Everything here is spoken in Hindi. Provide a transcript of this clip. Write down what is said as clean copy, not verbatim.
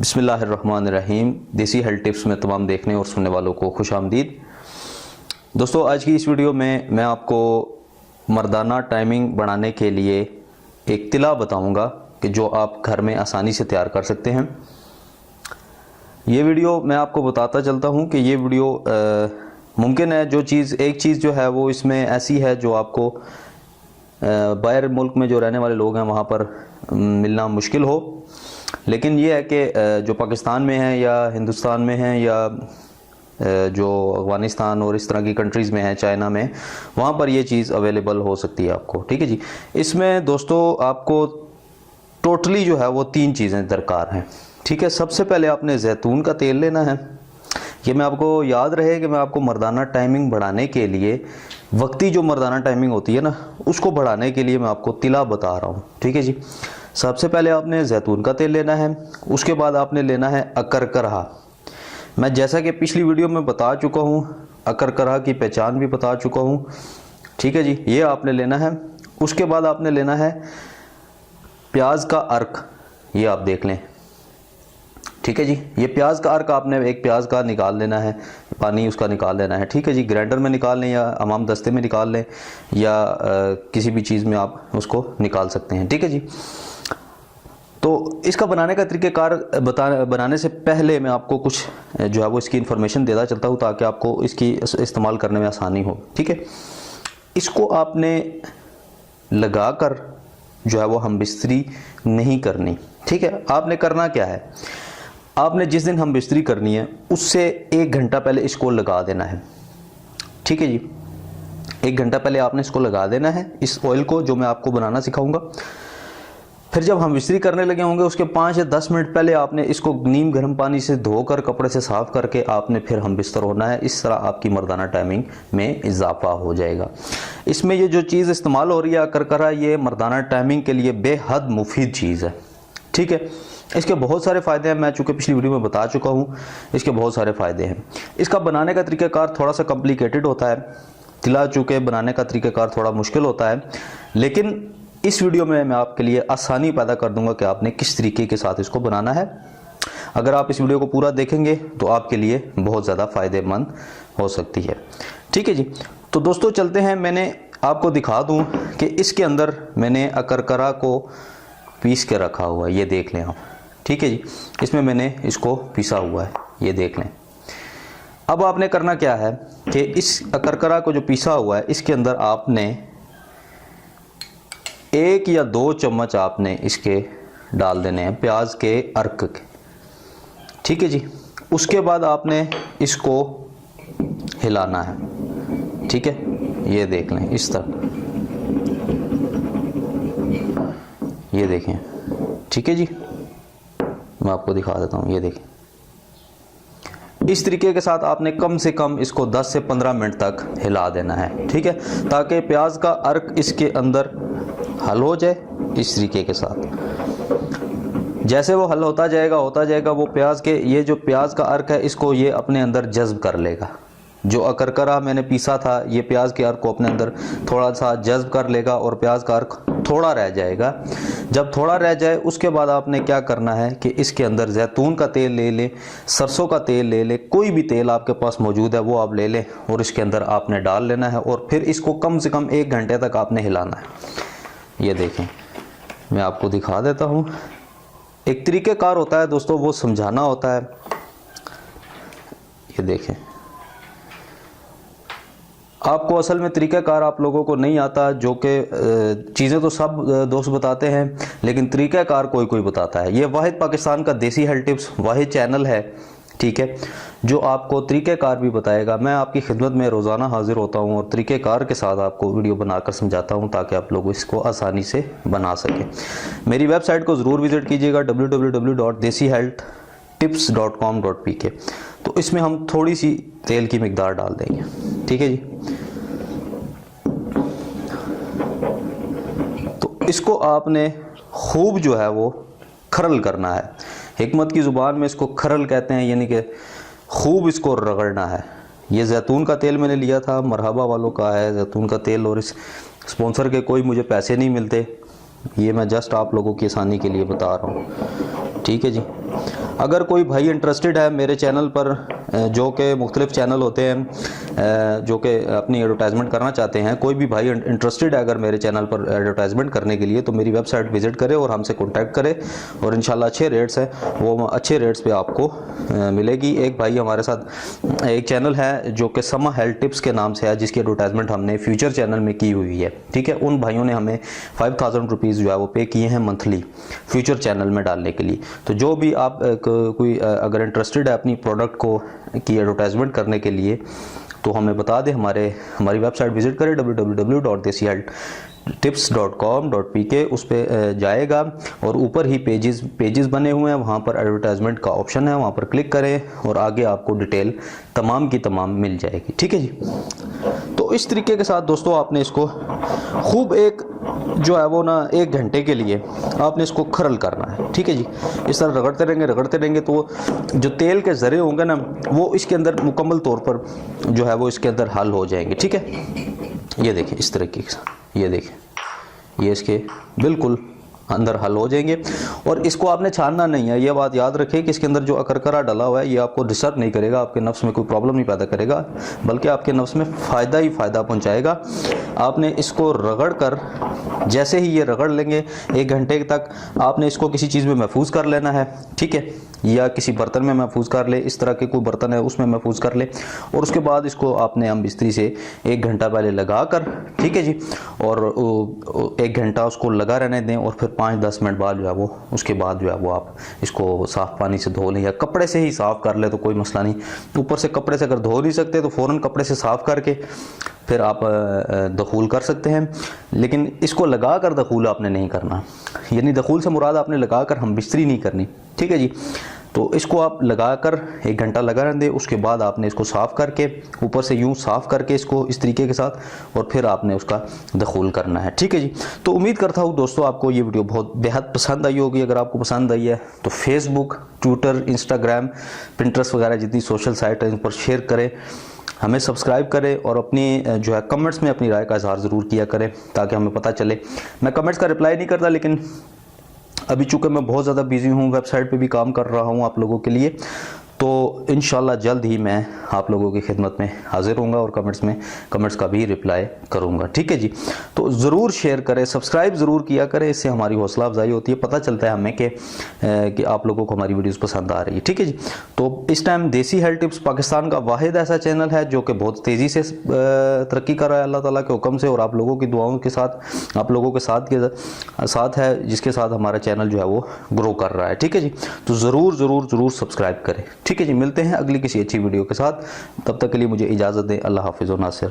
बिस्मिल्लाहिर्रहमानिर्रहीम। देसी हेल्थ टिप्स में तमाम देखने और सुनने वालों को खुश आमदीद। दोस्तों, आज की इस वीडियो में मैं आपको मर्दाना टाइमिंग बढ़ाने के लिए एक तिला बताऊंगा कि जो आप घर में आसानी से तैयार कर सकते हैं। ये वीडियो मैं आपको बताता चलता हूं कि ये वीडियो मुमकिन है एक चीज़ जो है वो इसमें ऐसी है जो आपको बाहर मुल्क में जो रहने वाले लोग हैं वहाँ पर मिलना मुश्किल हो, लेकिन ये है कि जो पाकिस्तान में है या हिंदुस्तान में है या जो अफ़गानिस्तान और इस तरह की कंट्रीज़ में है, चाइना में, वहाँ पर ये चीज़ अवेलेबल हो सकती है आपको। ठीक है जी। इसमें दोस्तों आपको टोटली जो है वो 3 चीज़ें दरकार हैं। ठीक है, सबसे पहले आपने जैतून का तेल लेना है। ये मैं आपको याद रहे कि मैं आपको मर्दाना टाइमिंग बढ़ाने के लिए, वक्ती जो मर्दाना टाइमिंग होती है ना, उसको बढ़ाने के लिए मैं आपको तिला बता रहा हूँ। ठीक है जी। सबसे पहले आपने जैतून का तेल लेना है, उसके बाद आपने लेना है अकरकरहा। मैं जैसा कि पिछली वीडियो में बता चुका हूँ, अकरकरहा की पहचान भी बता चुका हूँ। ठीक है जी, ये आपने लेना है। उसके बाद आपने लेना है प्याज का अर्क, ये आप देख लें। ठीक है जी, ये प्याज का अर्क आपने एक प्याज का निकाल लेना है, पानी उसका निकाल लेना है। ठीक है जी, ग्राइंडर में निकाल लें या हमाम दस्ते में निकाल लें या किसी भी चीज़ में आप उसको निकाल सकते हैं। ठीक है जी। तो इसका बनाने का तरीक़ेकार बनाने से पहले मैं आपको कुछ जो है वो इसकी इन्फॉर्मेशन देता चलता हूँ ताकि आपको इसकी इस्तेमाल करने में आसानी हो। ठीक है, इसको आपने लगा कर जो है वो हम बिस्तरी नहीं करनी। ठीक है, आपने करना क्या है, आपने जिस दिन हम बिस्तरी करनी है उससे 1 घंटा पहले इसको लगा देना है। ठीक है जी, 1 घंटा पहले आपने इसको लगा देना है, इस ऑयल को जो मैं आपको बनाना सिखाऊंगा। फिर जब हम बिस्तरी करने लगे होंगे उसके 5 या 10 मिनट पहले आपने इसको नीम गर्म पानी से धोकर कपड़े से साफ करके आपने फिर हम बिस्तर होना है। इस तरह आपकी मर्दाना टाइमिंग में इजाफा हो जाएगा। इसमें ये जो चीज़ इस्तेमाल हो रही है अकरकरहा, ये मर्दाना टाइमिंग के लिए बेहद मुफीद चीज़ है। ठीक है, इसके बहुत सारे फ़ायदे हैं, मैं चूँकि पिछली वीडियो में बता चुका हूँ, इसके बहुत सारे फ़ायदे हैं। इसका बनाने का तरीक़ाकार थोड़ा सा कॉम्प्लिकेटेड होता है, तिला चूँकि बनाने का तरीक़ाकार थोड़ा मुश्किल होता है, लेकिन इस वीडियो में मैं आपके लिए आसानी पैदा कर दूंगा कि आपने किस तरीके के साथ इसको बनाना है। अगर आप इस वीडियो को पूरा देखेंगे तो आपके लिए बहुत ज़्यादा फ़ायदेमंद हो सकती है। ठीक है जी, तो दोस्तों चलते हैं, मैंने आपको दिखा दूं कि इसके अंदर मैंने अकरकरहा को पीस के रखा हुआ है, ये देख लें आप। ठीक है जी, इसमें मैंने इसको पीसा हुआ है, ये देख लें। अब आपने करना क्या है कि इस अकरकरहा को जो पीसा हुआ है इसके अंदर आपने 1 या 2 चम्मच आपने इसके डाल देने हैं, प्याज के अर्क के। ठीक है जी, उसके बाद आपने इसको हिलाना है। ठीक है, ये देख लें इस तरह, ये देखें। ठीक है जी, मैं आपको दिखा देता हूँ, ये देखें। इस तरीके के साथ आपने कम से कम इसको 10 से 15 मिनट तक हिला देना है। ठीक है, ताकि प्याज का अर्क इसके अंदर हल हो जाए। इस तरीके के साथ जैसे वो हल होता जाएगा वो प्याज के, ये जो प्याज का अर्क है इसको ये अपने अंदर जज्ब कर लेगा। जो अकरकरहा मैंने पीसा था ये प्याज के अर्क को अपने अंदर थोड़ा सा जज्ब कर लेगा और प्याज का अर्क थोड़ा रह जाएगा। जब थोड़ा रह जाए उसके बाद आपने क्या करना है कि इसके अंदर जैतून का तेल ले लें, सरसों का तेल ले लें, कोई भी तेल आपके पास मौजूद है वो आप ले लें और इसके अंदर आपने डाल लेना है और फिर इसको कम से कम 1 घंटे तक आपने हिलाना है। ये देखें, मैं आपको दिखा देता हूँ। एक तरीक़ेकार होता है दोस्तों, वो समझाना होता है। ये देखें, आपको असल में तरीक़ाकार आप लोगों को नहीं आता, जो कि चीज़ें तो सब दोस्त बताते हैं लेकिन तरीक़ाकार कोई कोई बताता है। ये वाहिद पाकिस्तान का देसी हेल्थ टिप्स वाहिद चैनल है, ठीक है, जो आपको तरीक़ेकार भी बताएगा। मैं आपकी खिदमत में रोज़ाना हाजिर होता हूँ और तरीक़ेकार के साथ आपको वीडियो बनाकर समझाता हूँ ताकि आप लोग इसको आसानी से बना सकें। मेरी वेबसाइट को ज़रूर विज़िट कीजिएगा www.desihealthtips.com.pk। तो इसमें हम थोड़ी सी तेल की मिकदार डाल देंगे। ठीक है जी, तो इसको आपने खूब जो है वो खरल करना है। हिकमत की ज़ुबान में इसको खरल कहते हैं, यानी कि खूब इसको रगड़ना है। ये जैतून का तेल मैंने लिया था, मरहबा वालों का है जैतून का तेल, और इस स्पॉन्सर के कोई मुझे पैसे नहीं मिलते, ये मैं जस्ट आप लोगों की आसानी के लिए बता रहा हूँ। ठीक है जी। अगर कोई भाई इंटरेस्टेड है मेरे चैनल पर, जो कि मुख्तलिफ चैनल होते हैं जो कि अपनी एडवर्टाइजमेंट करना चाहते हैं, कोई भी भाई इंटरेस्टेड है अगर मेरे चैनल पर एडवर्टाइजमेंट करने के लिए, तो मेरी वेबसाइट विजिट करे और हमसे कॉन्टैक्ट करे और इंशाल्लाह अच्छे रेट्स हैं, वो अच्छे रेट्स पे आपको मिलेगी। एक भाई हमारे साथ एक चैनल है जो कि समा हेल्थ टिप्स के नाम से है, जिसकी एडवर्टाइजमेंट हमने फ्यूचर चैनल में की हुई है, ठीक है। उन भाइयों ने हमें 5000 रुपीज़ जो है वो पे किए हैं मंथली फ्यूचर चैनल में डालने के लिए। तो जो भी आप कोई अगर इंटरेस्टेड है अपनी प्रोडक्ट को की एडवर्टाइजमेंट करने के लिए, तो हमें बता दें, हमारी वेबसाइट विजिट करें www.desihealthtips.com.pk, उस पर जाएगा और ऊपर ही पेजेस बने हुए हैं, वहाँ पर एडवर्टाइजमेंट का ऑप्शन है, वहाँ पर क्लिक करें और आगे आपको डिटेल तमाम की तमाम मिल जाएगी, ठीक है जी। तो इस तरीके के साथ दोस्तों आपने इसको खूब एक जो है वो ना 1 घंटे के लिए आपने इसको खरल करना है, ठीक है जी। इस तरह रगड़ते रहेंगे तो जो तेल के ज़रे होंगे ना वो इसके अंदर मुकम्मल तौर पर जो है वो इसके अंदर हल हो जाएंगे, ठीक है। ये देखें इस तरीके से, ये देखें ये इसके बिल्कुल अंदर हल हो जाएंगे। और इसको आपने छानना नहीं है, ये बात याद रखें कि इसके अंदर जो अकरकरा डला हुआ है ये आपको डिस्टर्ब नहीं करेगा, आपके नफ्स में कोई प्रॉब्लम नहीं पैदा करेगा, बल्कि आपके नफ्स में फ़ायदा ही फ़ायदा पहुंचाएगा। आपने इसको रगड़ कर, जैसे ही ये रगड़ लेंगे 1 घंटे तक आपने इसको किसी चीज़ में महफूज कर लेना है, ठीक है, या किसी बर्तन में महफूज कर ले, इस तरह के कोई बर्तन है उसमें महफूज कर ले। और उसके बाद इसको आपने हम बिस्तरी से 1 घंटा पहले लगा कर, ठीक है जी, और 1 घंटा उसको लगा रहने दें और फिर 5-10 मिनट बाद जो है वो उसके बाद जो है वो आप इसको साफ़ पानी से धो लें या कपड़े से ही साफ़ कर ले तो कोई मसला नहीं। ऊपर से कपड़े से अगर धो नहीं सकते तो फ़ौरन कपड़े से साफ़ करके फिर आप दखूल कर सकते हैं, लेकिन इसको लगा कर दखूल आपने नहीं करना, यानी दखूल से मुराद आपने लगा कर हम बिस्तरी नहीं करनी, ठीक है जी। तो इसको आप लगा कर 1 घंटा लगा रहने दें, उसके बाद आपने इसको साफ़ करके ऊपर से यूँ साफ़ करके इसको इस तरीके के साथ और फिर आपने उसका दखूल करना है, ठीक है जी। तो उम्मीद करता हूँ दोस्तों आपको ये वीडियो बहुत बेहद पसंद आई होगी। अगर आपको पसंद आई है तो फेसबुक, ट्विटर, इंस्टाग्राम, पिंटरेस्ट वगैरह जितनी सोशल साइट है इन पर शेयर करें, हमें सब्सक्राइब करें और अपनी जो है कमेंट्स में अपनी राय का इजहार ज़रूर किया करें ताकि हमें पता चले। मैं कमेंट्स का रिप्लाई नहीं करता, लेकिन अभी चूँकि मैं बहुत ज़्यादा बिजी हूँ, वेबसाइट पे भी काम कर रहा हूँ आप लोगों के लिए, तो इंशाल्लाह जल्द ही मैं आप लोगों की खिदमत में हाजिर होऊंगा और कमेंट्स का भी रिप्लाई करूंगा, ठीक है जी। तो ज़रूर शेयर करें, सब्सक्राइब ज़रूर किया करें, इससे हमारी हौसला अफजाई होती है, पता चलता है हमें कि आप लोगों को हमारी वीडियोस पसंद आ रही है, ठीक है जी। तो इस टाइम देसी हेल्थ टिप्स पाकिस्तान का वाहिद ऐसा चैनल है जो कि बहुत तेज़ी से तरक्की कर रहा है अल्लाह ताला के हुक्म से, और आप लोगों की दुआओं के साथ, आप लोगों के साथ है, जिसके साथ हमारा चैनल जो है वो ग्रो कर रहा है, ठीक है जी। तो ज़रूर सब्सक्राइब करें, ठीक है जी। मिलते हैं अगली किसी अच्छी वीडियो के साथ, तब तक के लिए मुझे इजाज़त दें। अल्लाह हाफिज़ व नासिर।